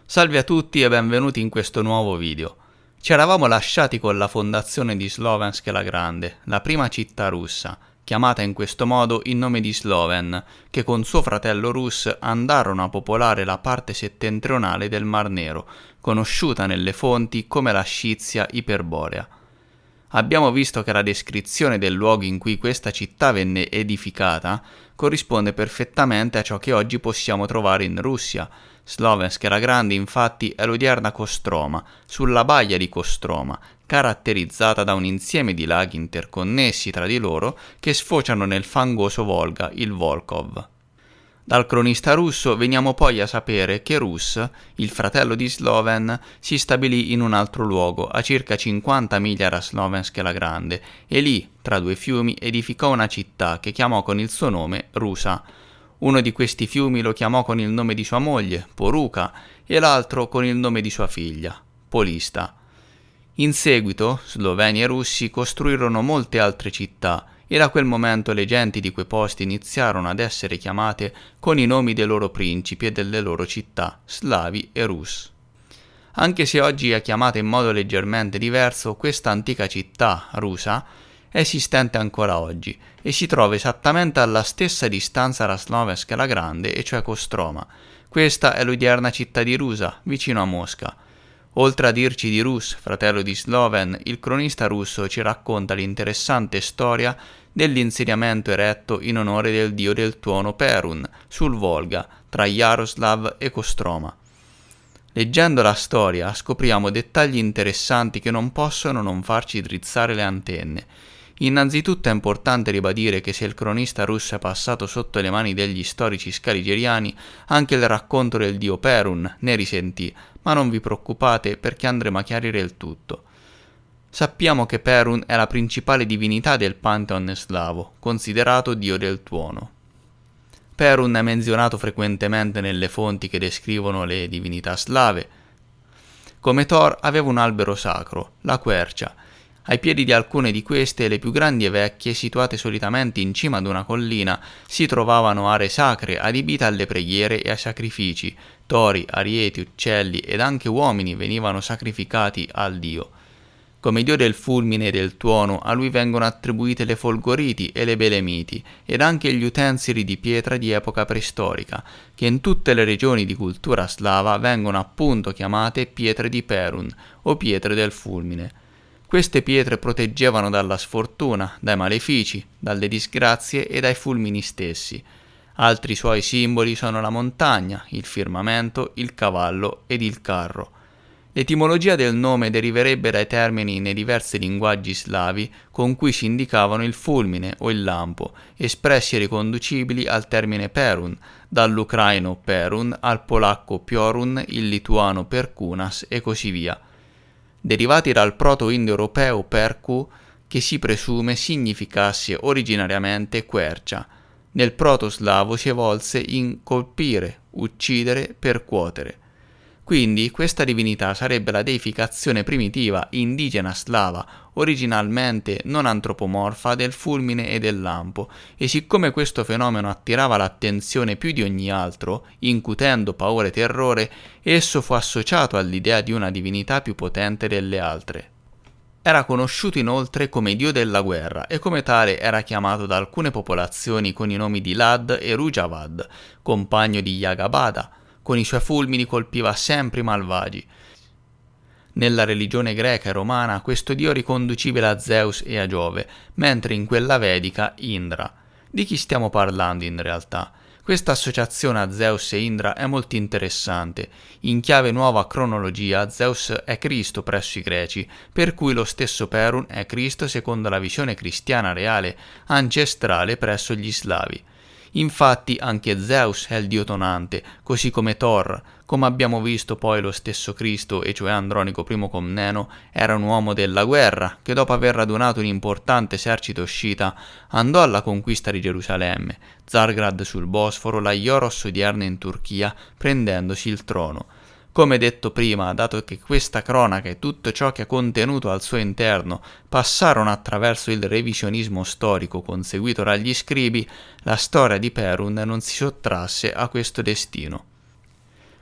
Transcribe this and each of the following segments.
Salve a tutti e benvenuti in questo nuovo video. Ci eravamo lasciati con la fondazione di Slovensk la Grande, la prima città russa, chiamata in questo modo in nome di Sloven, che con suo fratello Rus andarono a popolare la parte settentrionale del Mar Nero, conosciuta nelle fonti come la Scizia Iperborea. Abbiamo visto che la descrizione del luogo in cui questa città venne edificata corrisponde perfettamente a ciò che oggi possiamo trovare in Russia. Slovensk la Grande infatti è l'odierna Kostroma, sulla baia di Kostroma, caratterizzata da un insieme di laghi interconnessi tra di loro che sfociano nel fangoso Volga, il Volkhov. Dal cronista russo veniamo poi a sapere che Rus, il fratello di Sloven, si stabilì in un altro luogo, a circa 50 miglia da Slovensk la Grande, e lì, tra due fiumi, edificò una città che chiamò con il suo nome Rusa. Uno di questi fiumi lo chiamò con il nome di sua moglie, Poruca, e l'altro con il nome di sua figlia, Polista. In seguito, sloveni e russi costruirono molte altre città, e da quel momento le genti di quei posti iniziarono ad essere chiamate con i nomi dei loro principi e delle loro città, slavi e rus. Anche se oggi è chiamata in modo leggermente diverso, questa antica città rusa è esistente ancora oggi e si trova esattamente alla stessa distanza da Slovensk la Grande, e cioè Kostroma. Questa è l'odierna città di Rusa, vicino a Mosca. Oltre a dirci di Rus, fratello di Sloven, il cronista russo ci racconta l'interessante storia dell'insediamento eretto in onore del dio del tuono Perun sul Volga, tra Jaroslav e Kostroma. Leggendo la storia scopriamo dettagli interessanti che non possono non farci drizzare le antenne. Innanzitutto è importante ribadire che se il cronista russo è passato sotto le mani degli storici scaligeriani, anche il racconto del dio Perun ne risentì, ma non vi preoccupate perché andremo a chiarire il tutto. Sappiamo che Perun è la principale divinità del Pantheon slavo, considerato dio del tuono. Perun è menzionato frequentemente nelle fonti che descrivono le divinità slave. Come Thor aveva un albero sacro, la quercia. Ai piedi di alcune di queste, le più grandi e vecchie, situate solitamente in cima ad una collina, si trovavano aree sacre adibite alle preghiere e ai sacrifici. Tori, arieti, uccelli ed anche uomini venivano sacrificati al dio. Come dio del fulmine e del tuono, a lui vengono attribuite le folgoriti e le belemiti, ed anche gli utensili di pietra di epoca preistorica, che in tutte le regioni di cultura slava vengono appunto chiamate pietre di Perun o pietre del fulmine. Queste pietre proteggevano dalla sfortuna, dai malefici, dalle disgrazie e dai fulmini stessi. Altri suoi simboli sono la montagna, il firmamento, il cavallo ed il carro. L'etimologia del nome deriverebbe dai termini nei diversi linguaggi slavi con cui si indicavano il fulmine o il lampo, espressi e riconducibili al termine Perun, dall'ucraino Perun al polacco Piorun, il lituano Perkunas e così via. Derivati dal proto-indoeuropeo perku, che si presume significasse originariamente quercia. Nel proto-slavo si evolse in colpire, uccidere, percuotere. Quindi questa divinità sarebbe la deificazione primitiva indigena slava, originalmente non antropomorfa, del fulmine e del lampo, e siccome questo fenomeno attirava l'attenzione più di ogni altro, incutendo paura e terrore, esso fu associato all'idea di una divinità più potente delle altre. Era conosciuto inoltre come dio della guerra e come tale era chiamato da alcune popolazioni con i nomi di Lad e Rujavad, compagno di Jagabada. Con i suoi fulmini colpiva sempre i malvagi. Nella religione greca e romana questo dio riconducibile a Zeus e a Giove, mentre in quella vedica Indra. Di chi stiamo parlando in realtà? Questa associazione a Zeus e Indra è molto interessante. In chiave nuova cronologia, Zeus è Cristo presso i greci, per cui lo stesso Perun è Cristo secondo la visione cristiana reale, ancestrale presso gli slavi. Infatti anche Zeus è il dio tonante, così come Thor. Come abbiamo visto poi lo stesso Cristo, e cioè Andronico I Comneno, era un uomo della guerra che dopo aver radunato un importante esercito sciita andò alla conquista di Gerusalemme, Zargrad sul Bosforo, la Ioros odierna in Turchia, prendendosi il trono. Come detto prima, dato che questa cronaca e tutto ciò che è contenuto al suo interno passarono attraverso il revisionismo storico conseguito dagli scribi, la storia di Perun non si sottrasse a questo destino.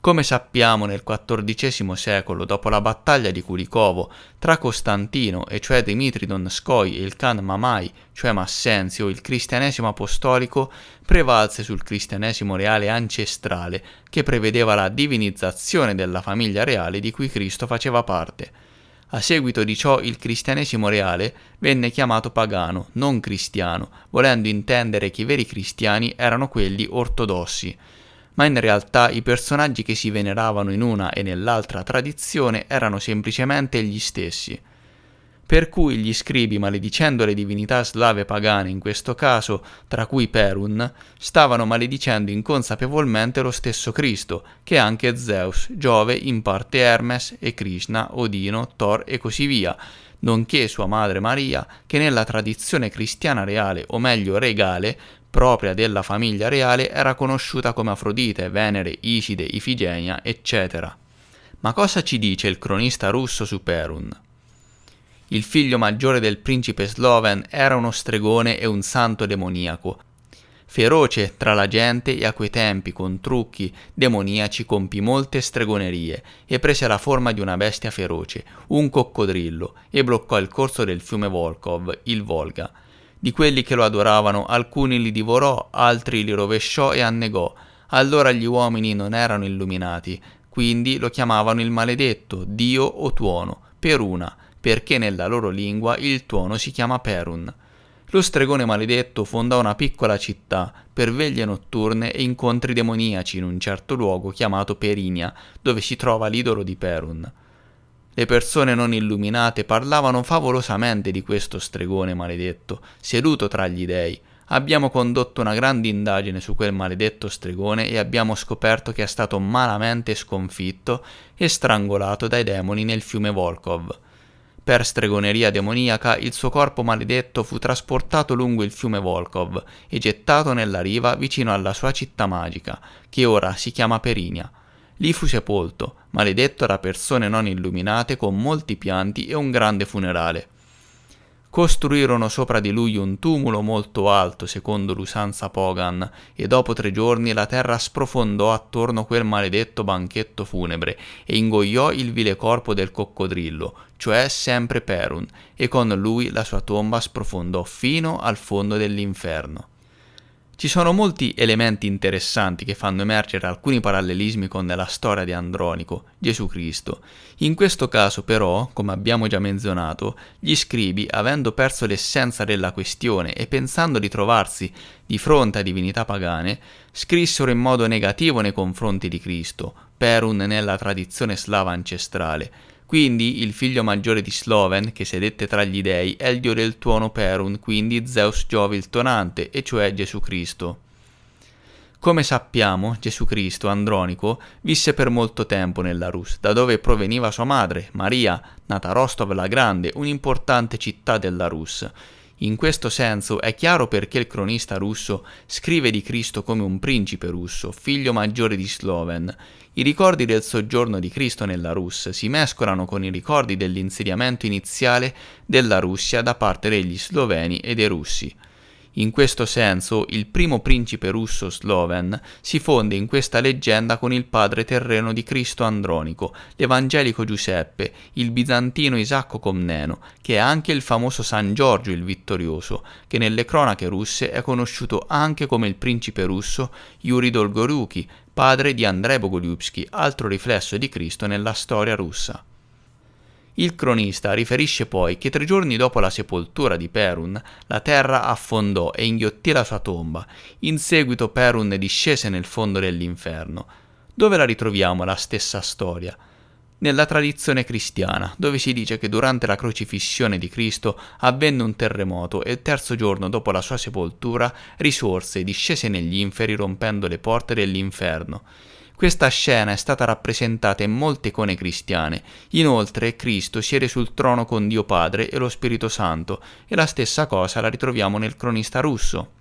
Come sappiamo, nel XIV secolo, dopo la battaglia di Kulikovo, tra Costantino, e cioè Dimitri Donskoi, e il Khan Mamai, cioè Massenzio, il cristianesimo apostolico prevalse sul cristianesimo reale ancestrale, che prevedeva la divinizzazione della famiglia reale di cui Cristo faceva parte. A seguito di ciò il cristianesimo reale venne chiamato pagano, non cristiano, volendo intendere che i veri cristiani erano quelli ortodossi. Ma in realtà i personaggi che si veneravano in una e nell'altra tradizione erano semplicemente gli stessi. Per cui gli scribi, maledicendo le divinità slave pagane in questo caso, tra cui Perun, stavano maledicendo inconsapevolmente lo stesso Cristo, che è anche Zeus, Giove, in parte Hermes e Krishna, Odino, Thor e così via, nonché sua madre Maria, che nella tradizione cristiana reale, o meglio regale, propria della famiglia reale, era conosciuta come Afrodite, Venere, Iside, Ifigenia, eccetera. Ma cosa ci dice il cronista russo su Perun? Il figlio maggiore del principe Sloven era uno stregone e un santo demoniaco, feroce tra la gente, e a quei tempi con trucchi demoniaci compì molte stregonerie e prese la forma di una bestia feroce, un coccodrillo, e bloccò il corso del fiume Volkhov, il Volga. Di quelli che lo adoravano alcuni li divorò, altri li rovesciò e annegò. Allora gli uomini non erano illuminati, quindi lo chiamavano il maledetto, dio o tuono, Peruna, perché nella loro lingua il tuono si chiama Perun. Lo stregone maledetto fondò una piccola città per veglie notturne e incontri demoniaci in un certo luogo chiamato Perinia, dove si trova l'idolo di Perun. Le persone non illuminate parlavano favolosamente di questo stregone maledetto, seduto tra gli dei. Abbiamo condotto una grande indagine su quel maledetto stregone e abbiamo scoperto che è stato malamente sconfitto e strangolato dai demoni nel fiume Volkhov. Per stregoneria demoniaca il suo corpo maledetto fu trasportato lungo il fiume Volkhov e gettato nella riva vicino alla sua città magica, che ora si chiama Perinia. Lì fu sepolto, maledetto da persone non illuminate, con molti pianti e un grande funerale. Costruirono sopra di lui un tumulo molto alto, secondo l'usanza Pogan, e dopo 3 giorni la terra sprofondò attorno quel maledetto banchetto funebre e ingoiò il vile corpo del coccodrillo, cioè sempre Perun, e con lui la sua tomba sprofondò fino al fondo dell'inferno. Ci sono molti elementi interessanti che fanno emergere alcuni parallelismi con la storia di Andronico, Gesù Cristo. In questo caso però, come abbiamo già menzionato, gli scribi, avendo perso l'essenza della questione e pensando di trovarsi di fronte a divinità pagane, scrissero in modo negativo nei confronti di Cristo, Perun nella tradizione slava ancestrale. Quindi il figlio maggiore di Sloven, che sedette tra gli dei, è il dio del tuono Perun, quindi Zeus Giove il tonante, e cioè Gesù Cristo. Come sappiamo, Gesù Cristo, Andronico, visse per molto tempo nella Rus, da dove proveniva sua madre, Maria, nata Rostov la Grande, un'importante città della Rus. In questo senso è chiaro perché il cronista russo scrive di Cristo come un principe russo, figlio maggiore di Sloven. I ricordi del soggiorno di Cristo nella Rus si mescolano con i ricordi dell'insediamento iniziale della Russia da parte degli sloveni e dei russi. In questo senso, il primo principe russo Sloven si fonde in questa leggenda con il padre terreno di Cristo Andronico, l'evangelico Giuseppe, il bizantino Isacco Comneno, che è anche il famoso San Giorgio il Vittorioso, che nelle cronache russe è conosciuto anche come il principe russo Yuri Dolgoruki, padre di Andrei Bogolyubsky, altro riflesso di Cristo nella storia russa. Il cronista riferisce poi che 3 giorni dopo la sepoltura di Perun, la terra affondò e inghiottì la sua tomba. In seguito Perun discese nel fondo dell'inferno. Dove la ritroviamo la stessa storia? Nella tradizione cristiana, dove si dice che durante la crocifissione di Cristo avvenne un terremoto e il 3° giorno dopo la sua sepoltura risorse e discese negli inferi rompendo le porte dell'inferno. Questa scena è stata rappresentata in molte icone cristiane. Inoltre Cristo siede sul trono con Dio Padre e lo Spirito Santo, e la stessa cosa la ritroviamo nel cronista russo,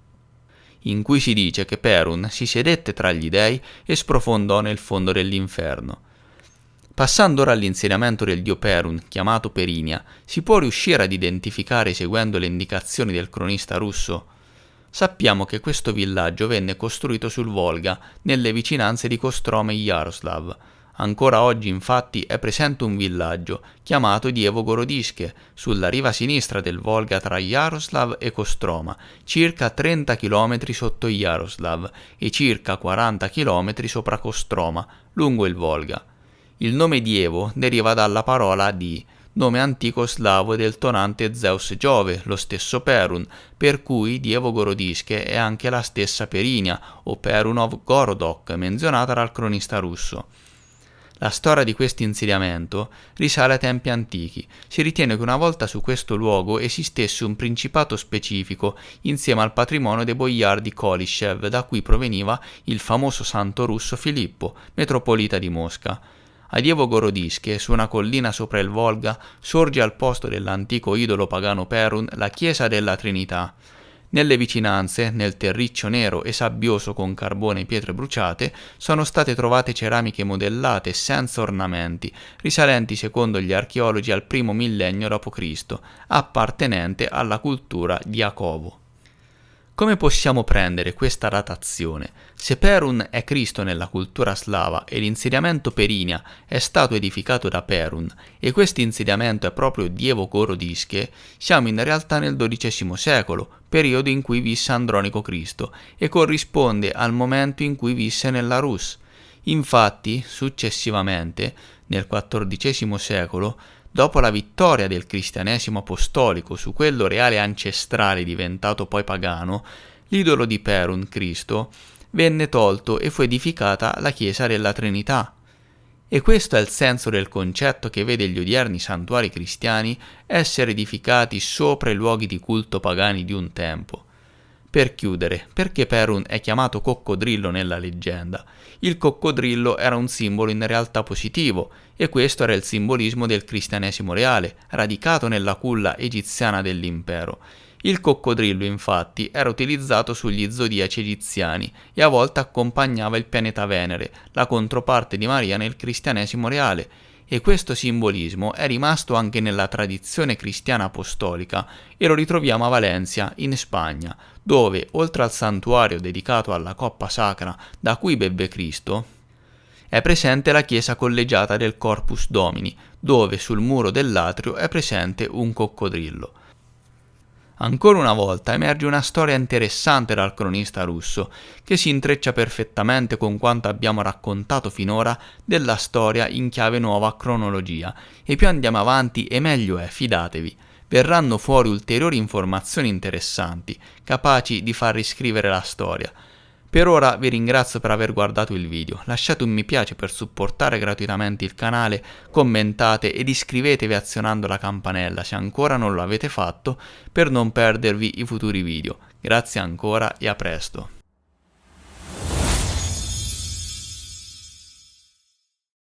in cui si dice che Perun si sedette tra gli dei e sprofondò nel fondo dell'inferno. Passando ora all'insediamento del dio Perun, chiamato Perinia, si può riuscire ad identificare seguendo le indicazioni del cronista russo? Sappiamo che questo villaggio venne costruito sul Volga, nelle vicinanze di Kostroma e Jaroslav. Ancora oggi infatti è presente un villaggio chiamato Dievogorodiske sulla riva sinistra del Volga tra Jaroslav e Kostroma, circa 30 km sotto Jaroslav e circa 40 km sopra Kostroma, lungo il Volga. Il nome Dievo deriva dalla parola di, nome antico slavo del tonante Zeus Giove, lo stesso Perun, per cui Dievogorodiske è anche la stessa Perinia o Perunov Gorodok menzionata dal cronista russo. La storia di questo insediamento risale ai tempi antichi. Si ritiene che una volta su questo luogo esistesse un principato specifico insieme al patrimonio dei boiar di Kolishev, da cui proveniva il famoso santo russo Filippo, metropolita di Mosca. A Dievogorodiske, su una collina sopra il Volga, sorge al posto dell'antico idolo pagano Perun la chiesa della Trinità. Nelle vicinanze, nel terriccio nero e sabbioso con carbone e pietre bruciate, sono state trovate ceramiche modellate senza ornamenti, risalenti secondo gli archeologi al primo millennio d.C., appartenente alla cultura di Jacovo. Come possiamo prendere questa datazione? Se Perun è Cristo nella cultura slava e l'insediamento Perinia è stato edificato da Perun e questo insediamento è proprio Dievogorodiske, siamo in realtà nel XII secolo, periodo in cui visse Andronico Cristo, e corrisponde al momento in cui visse nella Rus. Infatti, successivamente, nel XIV secolo, dopo la vittoria del cristianesimo apostolico su quello reale ancestrale diventato poi pagano, l'idolo di Perun, Cristo, venne tolto e fu edificata la chiesa della Trinità. E questo è il senso del concetto che vede gli odierni santuari cristiani essere edificati sopra i luoghi di culto pagani di un tempo. Per chiudere, perché Perun è chiamato coccodrillo nella leggenda? Il coccodrillo era un simbolo in realtà positivo, e questo era il simbolismo del cristianesimo reale, radicato nella culla egiziana dell'impero. Il coccodrillo, infatti, era utilizzato sugli zodiaci egiziani e a volte accompagnava il pianeta Venere, la controparte di Maria nel cristianesimo reale, e questo simbolismo è rimasto anche nella tradizione cristiana apostolica e lo ritroviamo a Valencia, in Spagna, dove, oltre al santuario dedicato alla coppa sacra da cui bevve Cristo, è presente la chiesa collegiata del Corpus Domini, dove sul muro dell'atrio è presente un coccodrillo. Ancora una volta emerge una storia interessante dal cronista russo, che si intreccia perfettamente con quanto abbiamo raccontato finora della storia in chiave nuova cronologia, e più andiamo avanti e meglio è, fidatevi. Verranno fuori ulteriori informazioni interessanti, capaci di far riscrivere la storia. Per ora vi ringrazio per aver guardato il video, lasciate un mi piace per supportare gratuitamente il canale, commentate ed iscrivetevi azionando la campanella se ancora non lo avete fatto per non perdervi i futuri video. Grazie ancora e a presto.